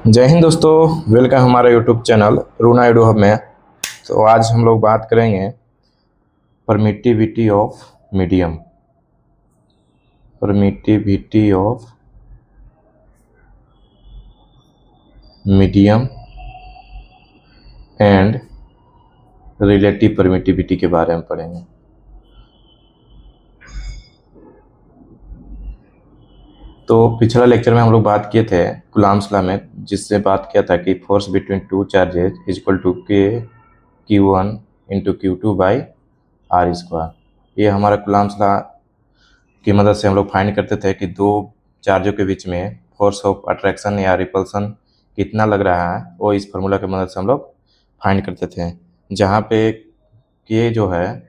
जय हिंद दोस्तों। वेलकम हमारा यूट्यूब चैनल रूना एडू हब में। तो आज हम लोग बात करेंगे permittivity of medium. Permittivity of medium and relative permittivity के बारे में पढ़ेंगे। तो पिछला लेक्चर में हम लोग बात किए थे कूलम्ब्स लॉ में, जिससे बात किया था कि force between two charges is equal to K Q1 into Q2 by R square. ये हमारा कूलम्ब्स लॉ की मदद से हम लोग फाइंड करते थे कि दो चार्जों के बीच में फोर्स ऑफ अट्रैक्शन या रिपल्सन कितना लग रहा है, वो इस फार्मूला की मदद से हम लोग फाइंड करते थे। जहाँ पे के जो है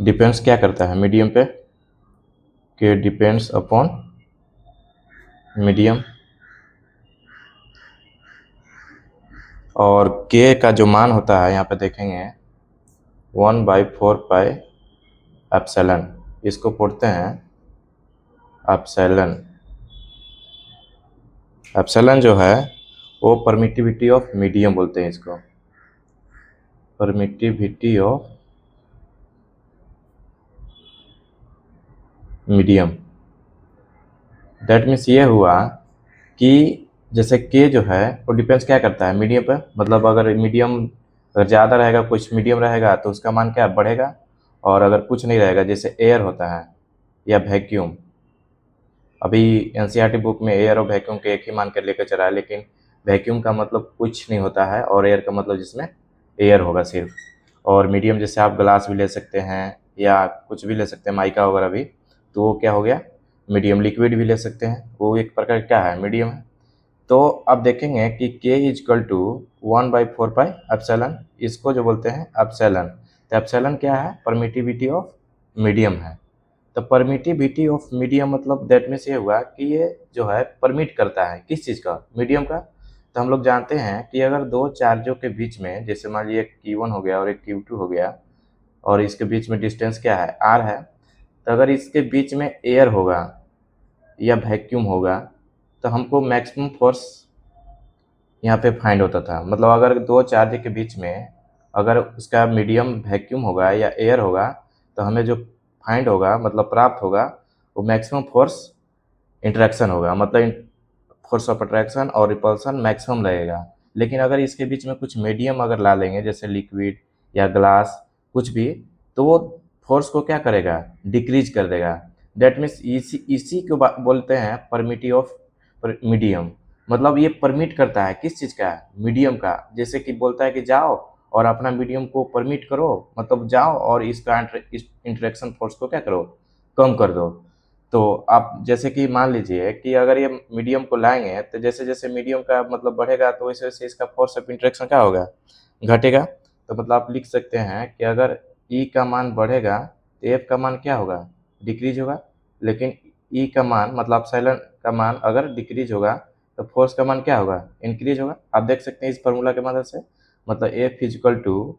डिपेंड्स क्या करता है मीडियम पे, के डिपेंड्स अपॉन मीडियम, और के का जो मान होता है यहाँ पे देखेंगे 1/4 पाई एप्सिलॉन। इसको पढ़ते हैं एप्सिलॉन। एप्सिलॉन जो है वो परमिटिविटी ऑफ मीडियम बोलते हैं इसको, permittivity of medium. That means ये हुआ कि जैसे के जो है वो डिपेंड्स क्या करता है मीडियम पर। मतलब अगर मीडियम अगर ज़्यादा रहेगा, कुछ मीडियम रहेगा तो उसका मान क्या बढ़ेगा, और अगर कुछ नहीं रहेगा जैसे एयर होता है या वैक्यूम। अभी एनसीईआरटी बुक में एयर और वैक्यूम के एक ही मान कर लेकर चला है, लेकिन वैक्यूम का मतलब कुछ नहीं होता है और एयर का मतलब जिसमें एयर होगा सिर्फ। और मीडियम जैसे आप ग्लास भी ले सकते हैं या कुछ भी ले सकते हैं, माइका वगैरह भी, तो वो क्या हो गया मीडियम। लिक्विड भी ले सकते हैं, वो एक प्रकार क्या है मीडियम है। तो अब देखेंगे कि K is equal to 1/4 pi epsilon, इसको जो बोलते हैं एप्सिलॉन। तो एप्सिलॉन क्या है, परमिटिविटी ऑफ मीडियम है। तो परमिटिविटी ऑफ मीडियम मतलब दैट मीन्स ये हुआ कि ये जो है परमिट करता है किस चीज़ का, मीडियम का। तो हम लोग जानते हैं कि अगर दो चार्जों के बीच में, जैसे मान लीजिए Q1 हो गया और एक Q2 हो गया, और इसके बीच में डिस्टेंस क्या है R है, तो अगर इसके बीच में एयर होगा या वैक्यूम होगा तो हमको मैक्सिमम फोर्स यहाँ पे फाइंड होता था। मतलब अगर दो चार्ज के बीच में अगर उसका मीडियम वैक्यूम होगा या एयर होगा तो हमें जो फाइंड होगा मतलब प्राप्त होगा वो मैक्सिमम फोर्स इंटरेक्शन होगा, मतलब फोर्स ऑफ अट्रैक्शन और रिपल्सन मैक्सिमम लगेगा। लेकिन अगर इसके बीच में कुछ मीडियम अगर ला लेंगे जैसे लिक्विड या ग्लास कुछ भी, तो वो फोर्स को क्या करेगा डिक्रीज कर देगा। दैट मीन्स इसी इसी को बोलते हैं परमिटी ऑफ मीडियम। मतलब ये परमिट करता है किस चीज़ का, मीडियम का। जैसे कि बोलता है कि जाओ और अपना मीडियम को परमिट करो, मतलब जाओ और इसका इंटरेक्शन फोर्स को क्या करो कम कर दो। तो आप जैसे कि मान लीजिए कि अगर ये मीडियम को लाएंगे तो जैसे जैसे मीडियम का मतलब बढ़ेगा तो वैसे वैसे इसका फोर्स ऑफ इंटरेक्शन क्या होगा घटेगा। तो मतलब आप लिख सकते हैं कि अगर ई का मान बढ़ेगा तो एफ का मान क्या होगा डिक्रीज होगा, लेकिन ई का मान मतलब साइलेंट का मान अगर डिक्रीज होगा तो फोर्स का मान क्या होगा इंक्रीज होगा। आप देख सकते हैं इस फॉर्मूला के मदद से। मतलब एफ इजिकल टू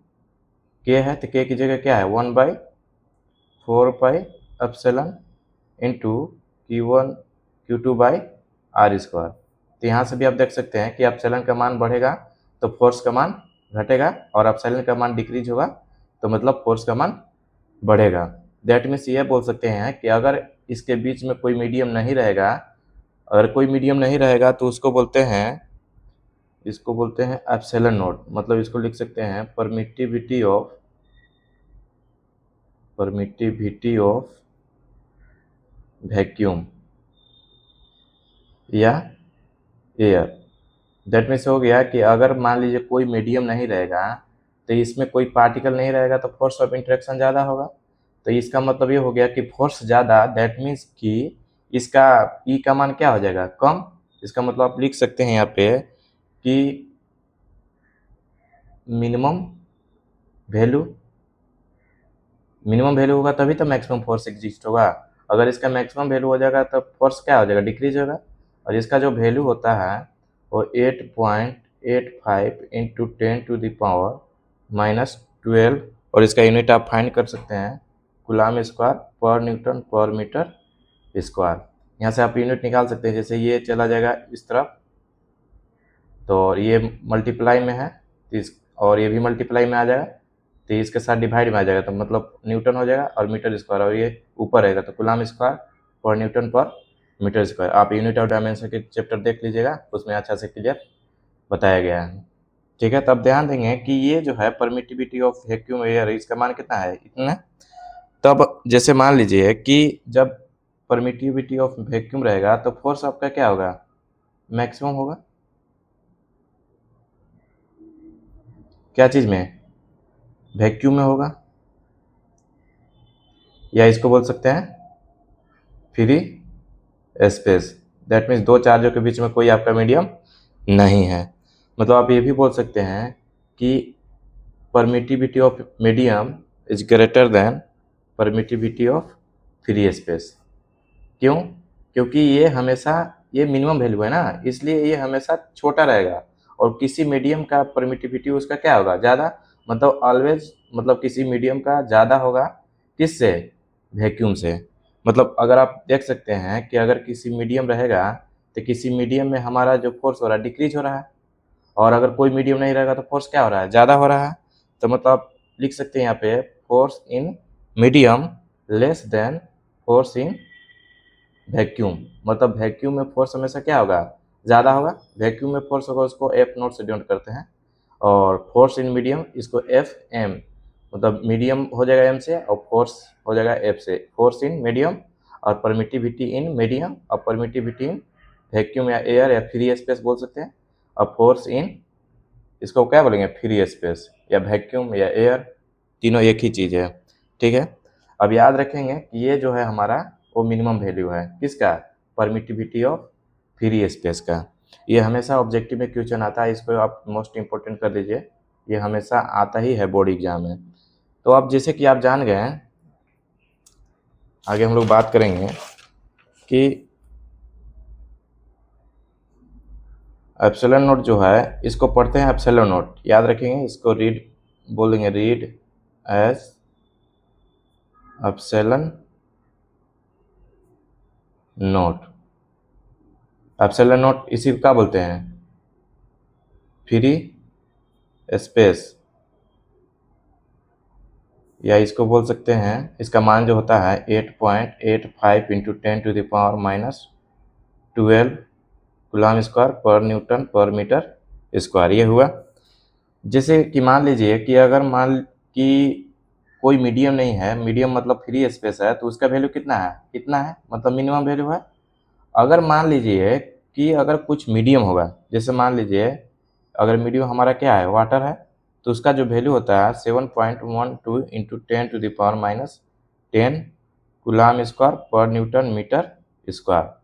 के है तो के की जगह क्या है 1/4 pi epsilon into Q1 Q2 by R square. तो यहाँ से भी आप देख सकते हैं कि एप्सिलॉन का मान बढ़ेगा तो फोर्स का मान घटेगा, और एप्सिलॉन का मान डिक्रीज होगा तो मतलब फोर्स का मान बढ़ेगा। दैट मीन्स ये बोल सकते हैं कि अगर इसके बीच में कोई मीडियम नहीं रहेगा, अगर कोई मीडियम नहीं रहेगा तो इसको बोलते हैं एप्सिलॉन नॉट। मतलब इसको लिख सकते हैं परमिटिविटी ऑफ वैक्यूम या एयर। दैट मीन्स हो गया कि अगर मान लीजिए कोई मीडियम नहीं रहेगा तो इसमें कोई पार्टिकल नहीं रहेगा तो फोर्स ऑफ इंटरेक्शन ज़्यादा होगा। तो इसका मतलब ये हो गया कि फोर्स ज़्यादा, दैट मीन्स कि इसका ई का मान क्या हो जाएगा कम। इसका मतलब आप लिख सकते हैं यहाँ पे कि मिनिमम वैल्यू होगा तभी तो मैक्सिमम फोर्स एग्जिस्ट होगा। अगर इसका मैक्सिमम वैल्यू हो जाएगा तो फोर्स क्या हो जाएगा डिक्रीज होगा। और इसका जो वैल्यू होता है वो 8.85 इंटू 10⁻⁻12, और इसका यूनिट आप फाइंड कर सकते हैं कूलम्ब स्क्वायर पर न्यूटन पर मीटर स्क्वायर। यहाँ से आप यूनिट निकाल सकते हैं। जैसे ये चला जाएगा इस तरफ, तो ये मल्टीप्लाई में है तो और ये भी मल्टीप्लाई में आ जाएगा, तो इसके साथ डिवाइड में आ जाएगा, तो मतलब न्यूटन हो जाएगा और मीटर स्क्वायर, और ये ऊपर रहेगा तो कूलम स्क्वायर पर न्यूटन पर मीटर स्क्वायर। आप यूनिट ऑफ डायमेंशन के चैप्टर देख लीजिएगा, उसमें अच्छा से क्लियर बताया गया है। ठीक है, तब ध्यान देंगे कि ये जो है परमिटिविटी ऑफ वैक्यूम एयर, इसका मान कितना है, इतना। तब जैसे मान लीजिए कि जब परमिटिविटी ऑफ वैक्यूम रहेगा तो फोर्स आपका क्या होगा, मैक्सिमम होगा। क्या चीज़ में, वैक्यूम में होगा, या इसको बोल सकते हैं फ्री स्पेस। दैट मीन्स दो चार्जों के बीच में कोई आपका मीडियम नहीं है। मतलब आप ये भी बोल सकते हैं कि permittivity of medium is greater than permittivity of free space. क्यों, क्योंकि ये हमेशा, ये मिनिमम वैल्यू है ना, इसलिए ये हमेशा छोटा रहेगा, और किसी मीडियम का परमिटिविटी उसका क्या होगा, ज़्यादा। मतलब ऑलवेज, मतलब किसी मीडियम का ज़्यादा होगा, किससे, वैक्यूम से। मतलब अगर आप देख सकते हैं कि अगर किसी मीडियम रहेगा तो किसी मीडियम में हमारा जो फोर्स हो रहा है डिक्रीज हो रहा है, और अगर कोई मीडियम नहीं रहेगा तो फोर्स क्या हो रहा है, ज़्यादा हो रहा है। तो मतलब आप लिख सकते हैं यहाँ पे force in medium less than force in vacuum. मतलब वैक्यूम में फोर्स हमेशा क्या होगा, ज़्यादा होगा। वैक्यूम में फोर्स होगा उसको एफ नॉट से डिनोट करते हैं, और फोर्स इन मीडियम इसको एफ एम, मतलब मीडियम हो जाएगा एम से और फोर्स हो जाएगा एफ से। फोर्स इन मीडियम और परमिटिविटी इन मीडियम और परमिटिविटी इन वैक्यूम या एयर या फ्री स्पेस बोल सकते हैं। और फोर्स इन, इसको क्या बोलेंगे, फ्री स्पेस या वैक्यूम या एयर, तीनों एक ही चीज़ है। ठीक है, अब याद रखेंगे कि ये जो है हमारा वो मिनिमम वैल्यू है किसका, परमिटिविटी ऑफ फ्री स्पेस का। ये हमेशा ऑब्जेक्टिव में क्वेश्चन आता है, इसको आप मोस्ट इंपॉर्टेंट कर दीजिए, ये हमेशा आता ही है बोर्ड एग्जाम में। तो अब जैसे कि आप जान गए हैं, आगे हम लोग बात करेंगे कि एप्सिलॉन नोट जो है इसको पढ़ते हैं एप्सिलॉन नोट, याद रखेंगे, इसको रीड बोलेंगे, read as epsilon naught. Epsilon naught इसी का बोलते हैं फ्री स्पेस, या इसको बोल सकते हैं, इसका मान जो होता है 8.85 इंटू 10⁻⁻12 कूलम स्क्वायर पर न्यूटन पर मीटर स्क्वायर। ये हुआ। जैसे कि मान लीजिए कि अगर मान कि कोई मीडियम नहीं है, मीडियम मतलब फ्री स्पेस है, तो उसका वैल्यू कितना है, कितना है, मतलब मिनिमम वैल्यू है। अगर मान लीजिए कि अगर कुछ मीडियम होगा, जैसे मान लीजिए अगर मीडियम हमारा क्या है, वाटर है, तो उसका जो वैल्यू होता है 7.12 इंटू 10⁻10 कूलम स्क्वायर पर न्यूटन मीटर स्क्वायर।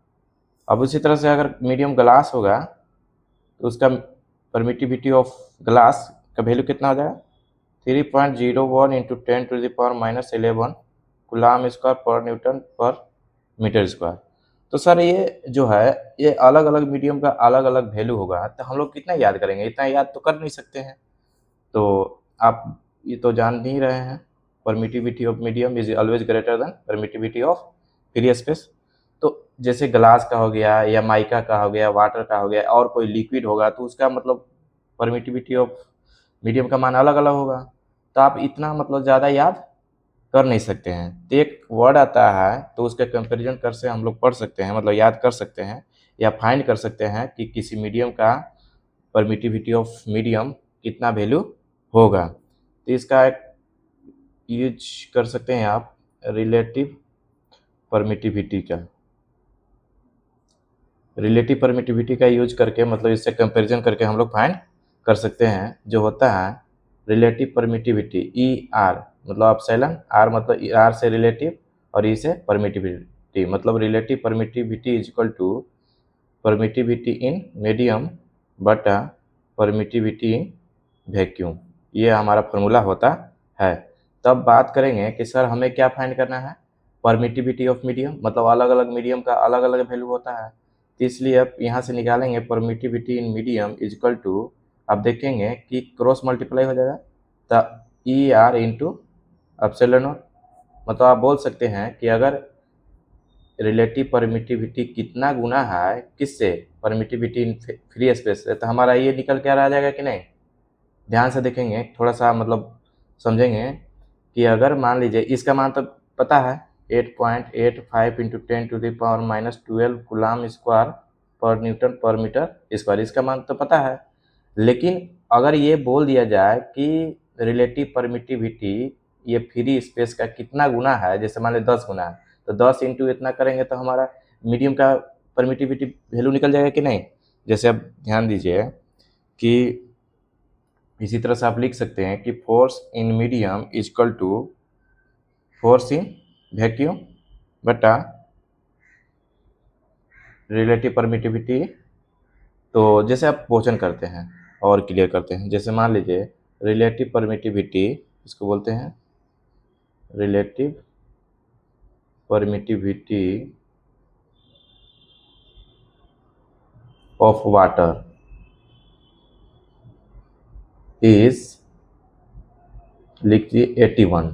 अब उसी तरह से अगर मीडियम ग्लास होगा तो उसका परमिटिविटी ऑफ ग्लास का वैल्यू कितना हो जाएगा, 3.01 इंटू 10⁻11 कूलम स्क्वायर पर न्यूटन पर मीटर स्क्वायर। तो सर ये जो है ये अलग अलग मीडियम का अलग अलग वैल्यू होगा, तो हम लोग कितना याद करेंगे, इतना याद तो कर नहीं सकते हैं। तो आप ये तो जान नहीं रहे हैं, permittivity of medium is always greater than permittivity of free space. तो जैसे ग्लास का हो गया या माइका का हो गया, वाटर का हो गया, और कोई लिक्विड होगा तो उसका मतलब परमिटिविटी ऑफ मीडियम का मान अलग अलग होगा। तो आप इतना मतलब ज़्यादा याद कर नहीं सकते हैं। तो एक वर्ड आता है तो उसके कंपैरिजन कर से हम लोग पढ़ सकते हैं, मतलब याद कर सकते हैं या फाइंड कर सकते हैं कि किसी मीडियम का परमिटिविटी ऑफ मीडियम कितना वैल्यू होगा। तो इसका एक यूज कर सकते हैं आप, रिलेटिव परमिटिविटी का, रिलेटिव परमिटिविटी का यूज करके, मतलब इससे कंपैरिजन करके हम लोग फाइंड कर सकते हैं। जो होता है रिलेटिव परमिटिविटी, ई आर मतलब एप्सिलॉन, आर मतलब आर से रिलेटिव और ई से परमिटिविटी, मतलब relative permittivity is equal to permittivity in medium बटा परमिटिविटी इन वैक्यूम। ये हमारा फॉर्मूला होता है। तब बात करेंगे कि सर हमें क्या फाइंड करना है, परमिटिविटी ऑफ मीडियम, मतलब अलग अलग मीडियम का अलग अलग वैल्यू होता है, तो इसलिए आप यहाँ से निकालेंगे permittivity in medium is equal to, आप देखेंगे कि क्रॉस मल्टीप्लाई हो जाएगा, तो E R into epsilon naught. मतलब आप बोल सकते हैं कि अगर रिलेटिव परमिटिविटी कितना गुना है किससे, परमिटिविटी इन फ्री स्पेस से, तो हमारा ये निकल के आ जाएगा कि नहीं। ध्यान से देखेंगे, थोड़ा सा मतलब समझेंगे कि अगर मान लीजिए इसका मान तो पता है 8.85 इंटू 10⁻⁻12 कूलम स्क्वायर पर न्यूटन पर मीटर स्क्वायर, इसका मान तो पता है। लेकिन अगर ये बोल दिया जाए कि रिलेटिव परमिटिविटी ये फ्री स्पेस का कितना गुना है, जैसे मान लीजिए 10 गुना है, तो 10 इंटू इतना करेंगे तो हमारा मीडियम का परमिटिविटी वैल्यू निकल जाएगा कि नहीं। जैसे अब ध्यान दीजिए कि इसी तरह से आप लिख सकते हैं कि force in medium is equal to force in vacuum बटा रिलेटिव परमिटिविटी। तो जैसे आप क्वेश्चन करते हैं और क्लियर करते हैं, जैसे मान लीजिए रिलेटिव परमिटिविटी, इसको बोलते हैं relative permittivity of water is, लिखिए 81।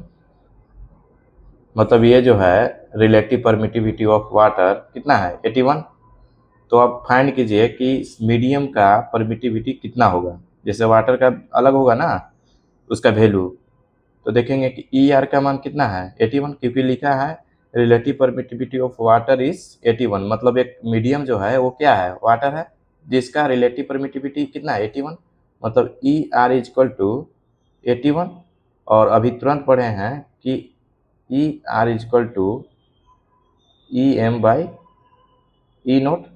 मतलब ये जो है रिलेटिव परमिटिविटी ऑफ वाटर कितना है 81। तो आप फाइंड कीजिए कि मीडियम का परमिटिविटी कितना होगा। जैसे वाटर का अलग होगा ना उसका वैल्यू, तो देखेंगे कि ई आर का मान कितना है 81, क्योंकि लिखा है relative permittivity of water is 81। मतलब एक मीडियम जो है वो क्या है, वाटर है, जिसका रिलेटिव परमिटिविटी कितना है 81। मतलब E R is equal to 81। और अभी तुरंत पढ़े हैं कि E R is equal to E M by E naught.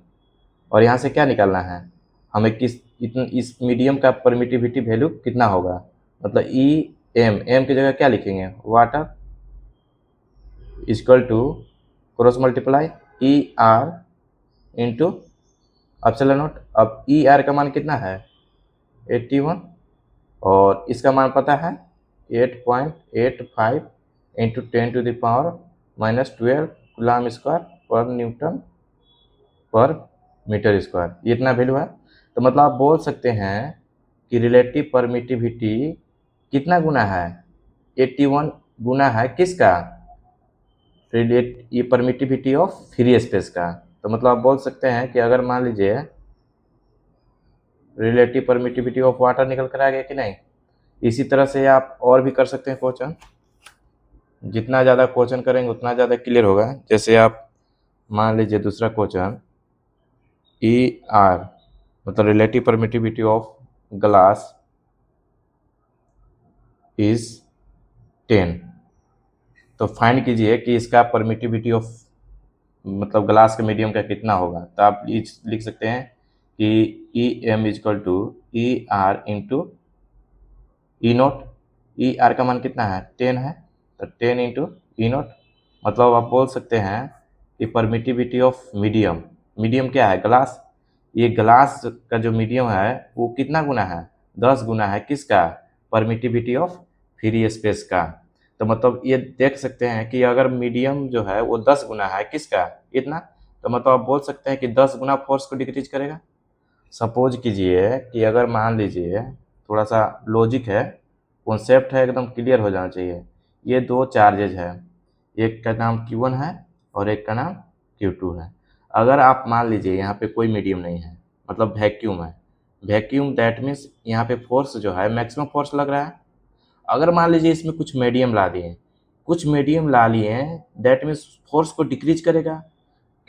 और यहाँ से क्या निकालना है हमें, इस मीडियम का परमिटिविटी वैल्यू कितना होगा। मतलब ई एम की जगह क्या लिखेंगे, water equal to cross multiply E R into epsilon naught. अब ई आर का मान कितना है 81 और इसका मान पता है 8.85 इंटू 10⁻⁻12 कूलम स्क्वायर पर न्यूटन पर मीटर स्क्वायर, ये इतना वैल्यू है। तो मतलब आप बोल सकते हैं कि रिलेटिव परमिटिविटी कितना गुना है 81 गुना है किसका, ये परमिटिविटी ऑफ फ्री स्पेस का। तो मतलब आप बोल सकते हैं कि अगर मान लीजिए रिलेटिव परमिटिविटी ऑफ वाटर निकल कर आ गया कि नहीं। इसी तरह से आप और भी कर सकते हैं क्वेश्चन, जितना ज़्यादा क्वेश्चन करेंगे उतना ज़्यादा क्लियर होगा। जैसे आप मान लीजिए दूसरा क्वेश्चन ई आर, मतलब relative permittivity of glass is 10। तो फाइंड कीजिए कि इसका परमिटिविटी ऑफ मतलब ग्लास के मीडियम का कितना होगा। तो आप लिख सकते हैं कि E M is equal to E R into E naught. E R का मान कितना है 10 है, तो 10 इंटू ई नोट। मतलब आप बोल सकते हैं कि परमिटिविटी ऑफ मीडियम, मीडियम क्या है ग्लास, ये ग्लास का जो मीडियम है वो कितना गुना है 10 गुना है किसका, परमिटिविटी ऑफ फ्री स्पेस का। तो मतलब ये देख सकते हैं कि अगर मीडियम जो है वो 10 गुना है किसका इतना, तो मतलब आप बोल सकते हैं कि 10 गुना फोर्स को डिक्रीज करेगा। सपोज कीजिए कि अगर मान लीजिए, थोड़ा सा लॉजिक है, कॉन्सेप्ट है, एकदम क्लियर हो जाना चाहिए। ये दो चार्जेज है, एक का नाम Q1 है और एक का नाम Q2 है। अगर आप मान लीजिए यहाँ पे कोई मीडियम नहीं है, मतलब वैक्यूम है, वैक्यूम दैट मीन्स यहाँ पे फोर्स जो है मैक्सिमम फोर्स लग रहा है। अगर मान लीजिए इसमें कुछ मीडियम ला दिए, कुछ मीडियम ला लिए दैट मीन्स फोर्स को डिक्रीज करेगा,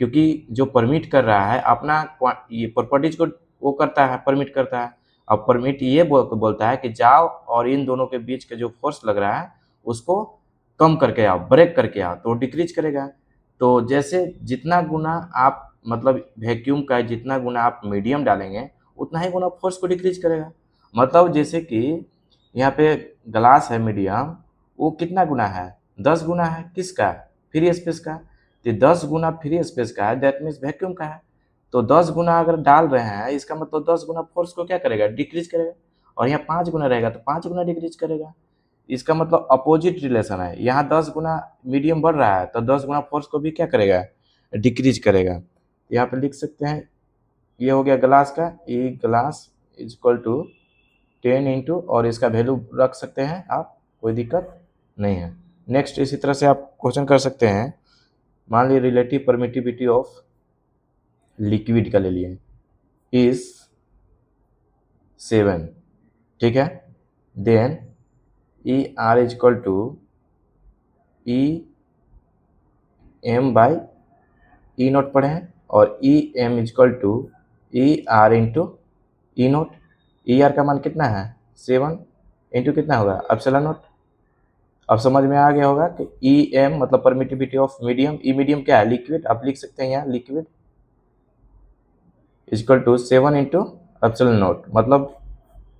क्योंकि जो परमिट कर रहा है अपना ये प्रॉपर्टीज को वो करता है, परमिट करता है। अब परमिट ये बोलता है कि जाओ और इन दोनों के बीच का जो फोर्स लग रहा है उसको कम करके आओ, ब्रेक करके आओ, तो डिक्रीज करेगा। तो जैसे जितना गुना आप मतलब वैक्यूम का जितना गुना आप मीडियम डालेंगे उतना ही गुना फोर्स को डिक्रीज करेगा। मतलब जैसे कि यहाँ पे ग्लास है मीडियम, वो कितना गुना है 10 गुना है किसका, फ्री स्पेस का। तो 10 गुना फ्री स्पेस का है दैट मीन्स वैक्यूम का है। तो 10 गुना अगर डाल रहे हैं इसका मतलब 10 गुना फोर्स को क्या करेगा डिक्रीज करेगा। और यहाँ 5 गुना रहेगा तो 5 गुना डिक्रीज करेगा। इसका मतलब अपोजिट रिलेशन है, यहाँ 10 गुना मीडियम बढ़ रहा है तो 10 गुना फोर्स को भी क्या करेगा डिक्रीज करेगा। यहाँ पे लिख सकते हैं ये हो गया ग्लास का, ई glass is equal to 10 into और इसका वैल्यू रख सकते हैं आप, कोई दिक्कत नहीं है। नेक्स्ट इसी तरह से आप क्वेश्चन कर सकते हैं मान ली रिलेटिव परमिटिविटी ऑफ लिक्विड का ले लिए इज 7, ठीक है। Then E R is equal to E M by E naught पढ़े हैं, और E M is equal to E R into E naught. E R का मान कितना है 7 इंटू कितना होगा एप्सिलॉन नोट। अब समझ में आ गया होगा कि ई एम मतलब permittivity of medium, E medium क्या है लिक्विड, आप लिख सकते हैं यहाँ liquid equal to 7 into epsilon naught, मतलब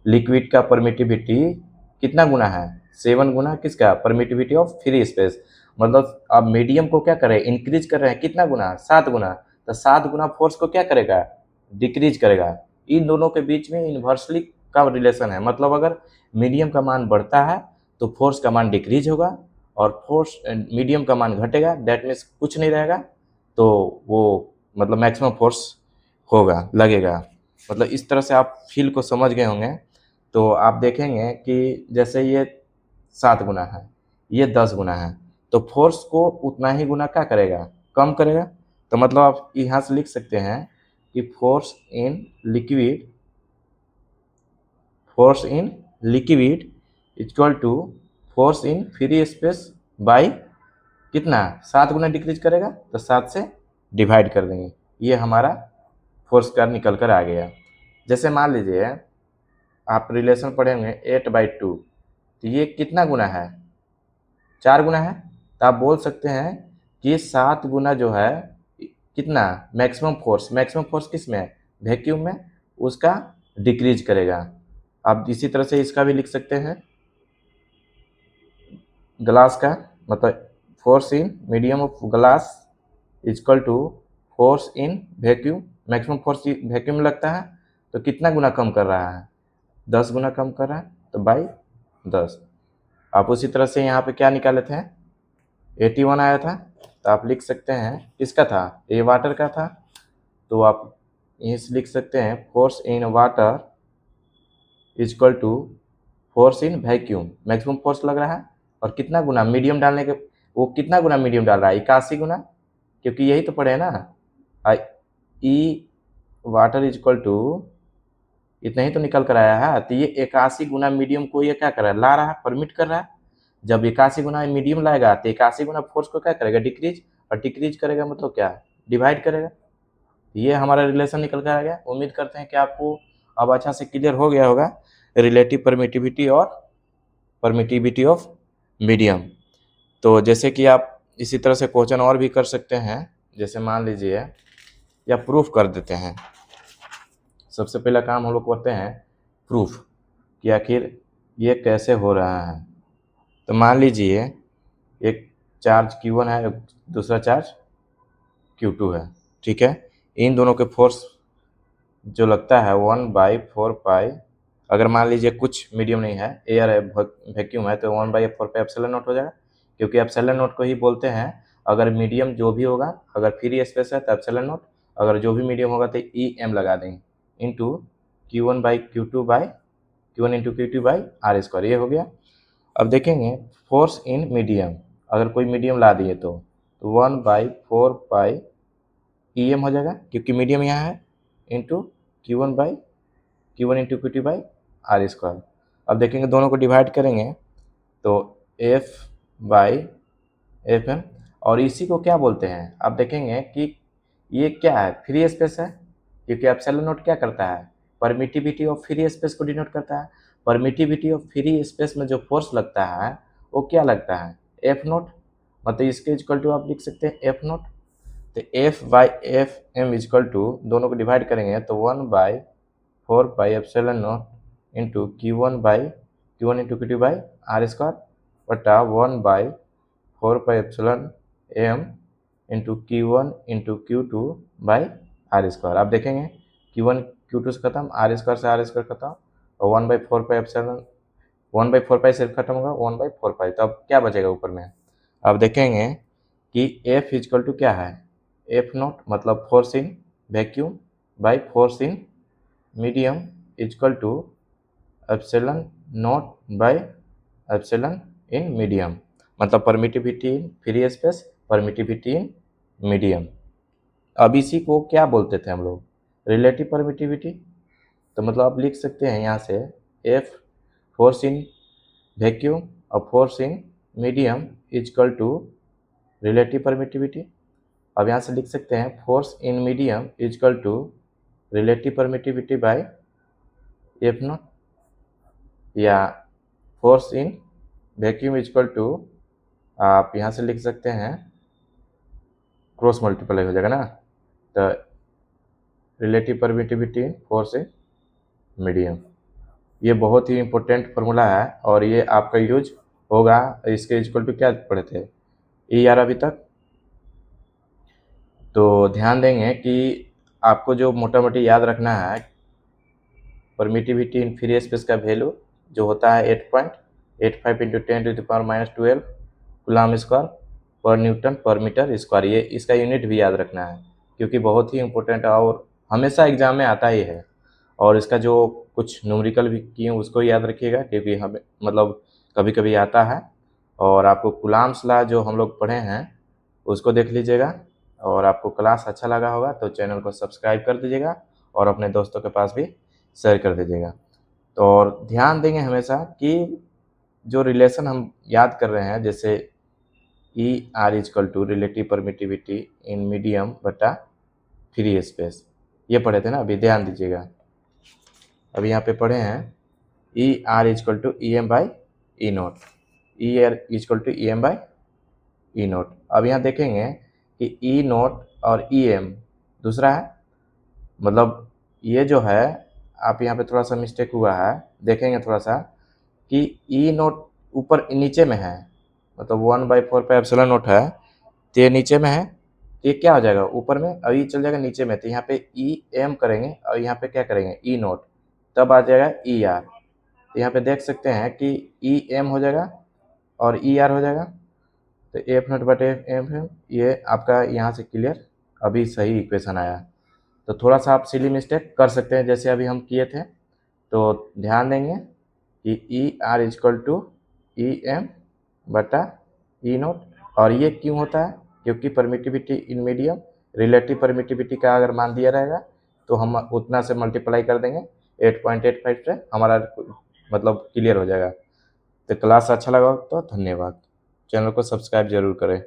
लिक्विड का परमिटिविटी कितना गुना है 7 गुना किसका परमिटिविटी ऑफ फ्री स्पेस। मतलब आप मीडियम को क्या करें इंक्रीज कर रहे हैं कितना गुना 7 गुना, तो 7 गुना फोर्स को क्या करेगा डिक्रीज करेगा। इन दोनों के बीच में इन्वर्सली का रिलेशन है, मतलब अगर मीडियम का मान बढ़ता है तो फोर्स का मान डिक्रीज होगा, और फोर्स मीडियम का मान घटेगा दैट मीन्स कुछ नहीं रहेगा, तो वो मतलब मैक्सिमम फोर्स होगा लगेगा। मतलब इस तरह से आप फील को समझ गए होंगे। तो आप देखेंगे कि जैसे ये 7 गुना है, ये 10 गुना है, तो फोर्स को उतना ही गुना क्या करेगा कम करेगा। तो मतलब आप यहाँ से लिख सकते हैं कि force in liquid equal to force in free space by कितना 7 गुना डिक्रीज करेगा, तो 7 से डिवाइड कर देंगे, ये हमारा फोर्स का निकल कर आ गया। जैसे मान लीजिए आप रिलेशन पढ़ेंगे 8/2, तो ये कितना गुना है 4 गुना है, तो आप बोल सकते हैं कि 7 गुना जो है कितना मैक्सिमम फोर्स किस में वैक्यूम में उसका डिक्रीज करेगा। आप इसी तरह से इसका भी लिख सकते हैं ग्लास का, मतलब force in medium of glass equal to force in vacuum, maximum force vacuum में लगता है तो कितना गुना कम कर रहा है 10 गुना कम कर रहा है, तो बाई 10। आप उसी तरह से यहाँ पे क्या निकाले थे 81 आया था, तो आप लिख सकते हैं किसका था ये वाटर का था, तो आप यहीं से लिख सकते हैं force in water equal to force in vacuum, maximum force लग रहा है और कितना गुना मीडियम डालने के, वो कितना गुना मीडियम डाल रहा है 81 गुना, क्योंकि यही तो पढ़े ना ई वाटर इक्वल टू इतना ही तो निकल कर आया है, तो ये 81 गुना मीडियम को ये क्या कर रहा है ला रहा है परमिट कर रहा है। जब 81 गुना मीडियम लाएगा तो 81 गुना फोर्स को क्या करेगा डिक्रीज, और डिक्रीज करेगा मतलब क्या डिवाइड करेगा। ये हमारा रिलेशन निकल कर आ गया। उम्मीद करते हैं कि आपको अब अच्छा से क्लियर हो गया होगा रिलेटिव परमिटिविटी और परमिटिविटी ऑफ मीडियम। तो जैसे कि आप इसी तरह से क्वेश्चन और भी कर सकते हैं, जैसे मान लीजिए या प्रूफ कर देते हैं। सबसे पहला काम हम लोग करते हैं प्रूफ कि आखिर ये कैसे हो रहा है। तो मान लीजिए एक चार्ज Q1 है, दूसरा चार्ज Q2 है, ठीक है। इन दोनों के फोर्स जो लगता है 1/4 अगर मान लीजिए कुछ मीडियम नहीं है एयर है वैक्यूम है, तो 1/4 एप्सिलॉन नॉट हो जाएगा, क्योंकि एप्सिलॉन नॉट को ही बोलते हैं अगर मीडियम जो भी होगा, अगर फ्री स्पेस है तो एप्सिलॉन नॉट, अगर जो भी मीडियम होगा तो EM लगा देंगे इंटू Q1 इंटू Q2/R², ये हो गया। अब देखेंगे फोर्स इन मीडियम, अगर कोई मीडियम ला दिए तो 1/4 EM हो जाएगा, क्योंकि मीडियम यहाँ है, इंटू Q1 इंटू Q2/R²। अब देखेंगे दोनों को डिवाइड करेंगे तो F/FM, और इसी को क्या बोलते हैं आप देखेंगे कि ये क्या है फ्री स्पेस है, क्योंकि एप्सिलॉन नॉट क्या करता है परमिटिविटी ऑफ फ्री स्पेस को डिनोट करता है। परमिटिविटी ऑफ फ्री स्पेस में जो फोर्स लगता है वो क्या लगता है F0, मतलब इसके इक्वल टू आप लिख सकते हैं F0। तो F/FM इक्वल टू दोनों को डिवाइड करेंगे तो 1/4 epsilon not into Q1 into Q2/R² बटा 1/4 epsilon M into Q1 into Q2/R²। आप देखेंगे Q1 Q2 से खत्म, R² से R² खत्म, और 1/4 एप्सिलॉन 1/4 से खत्म होगा 1/4, तो अब क्या बचेगा ऊपर में। आप देखेंगे कि F इक्वल टू क्या है F0, मतलब force in vacuum by force in medium equal to epsilon not by epsilon in medium, मतलब permittivity in free space, permittivity in medium. अब इसी को क्या बोलते थे हम लोग, रिलेटिव परमिटिविटी। तो मतलब आप लिख सकते हैं यहाँ से एफ फोर्स इन वैक्यूम और force in medium equal to relative permittivity. अब यहाँ से लिख सकते हैं force in medium equal to relative permittivity by F not, या force in vacuum equal to, आप यहाँ से लिख सकते हैं क्रॉस मल्टीप्लाई हो जाएगा ना, तो relative permittivity force in medium. ये बहुत ही इम्पोर्टेंट फार्मूला है और ये आपका यूज होगा। इसके इक्वल टू क्या पढ़े थे, ई आर अभी तक। तो ध्यान देंगे कि आपको जो मोटा मोटी याद रखना है, परमिटिविटी इन फ्री स्पेस का वैल्यू जो होता है 8.85 इंटू 10⁻⁻12 कूलम स्क्वायर पर न्यूटन पर मीटर स्क्वायर। ये इसका यूनिट भी याद रखना है क्योंकि बहुत ही इम्पोर्टेंट है और हमेशा एग्जाम में आता ही है। और इसका जो कुछ न्यूमेरिकल भी किए उसको याद रखिएगा क्योंकि हमें मतलब कभी कभी आता है। और आपको कूलम्स लॉ जो हम लोग पढ़े हैं उसको देख लीजिएगा। और आपको क्लास अच्छा लगा होगा तो चैनल को सब्सक्राइब कर दीजिएगा और अपने दोस्तों के पास भी शेयर कर दीजिएगा। तो और ध्यान देंगे हमेशा कि जो रिलेशन हम याद कर रहे हैं, जैसे E R is equal to relative permittivity in medium बटा फ्री स्पेस, ये पढ़े थे ना, अभी ध्यान दीजिएगा। अभी यहाँ पे पढ़े हैं E R is equal to E M by E naught, E R is equal to E M by E naught. अब यहाँ देखेंगे कि ई नोट और ई एम दूसरा है, मतलब ये जो है आप यहाँ पे थोड़ा सा मिस्टेक हुआ है, देखेंगे थोड़ा सा कि ई नोट ऊपर नीचे में है, मतलब 1/4 पे एप्सिलॉन नोट है, तो ये नीचे में है, तो ये क्या हो जाएगा ऊपर में, अब ये चल जाएगा नीचे में, तो यहाँ पे ई एम करेंगे और यहाँ पे क्या करेंगे ई नोट, तब आ जाएगा ई आर। तो यहाँ पे देख सकते हैं कि ई एम हो जाएगा और ई आर हो जाएगा, तो एफ नोट बटे एफ एम, ये आपका यहाँ से क्लियर, अभी सही इक्वेशन आया। तो थोड़ा सा आप सिली मिस्टेक कर सकते हैं जैसे अभी हम किए थे, तो ध्यान देंगे कि E R is equal to E M बटा ई नोट। और ये क्यों होता है, क्योंकि permittivity in medium relative permittivity का अगर मान दिया रहेगा तो हम उतना से मल्टीप्लाई कर देंगे 8.85 से, हमारा मतलब क्लियर हो जाएगा। तो क्लास अच्छा लगा तो धन्यवाद, चैनल को सब्सक्राइब जरूर करें।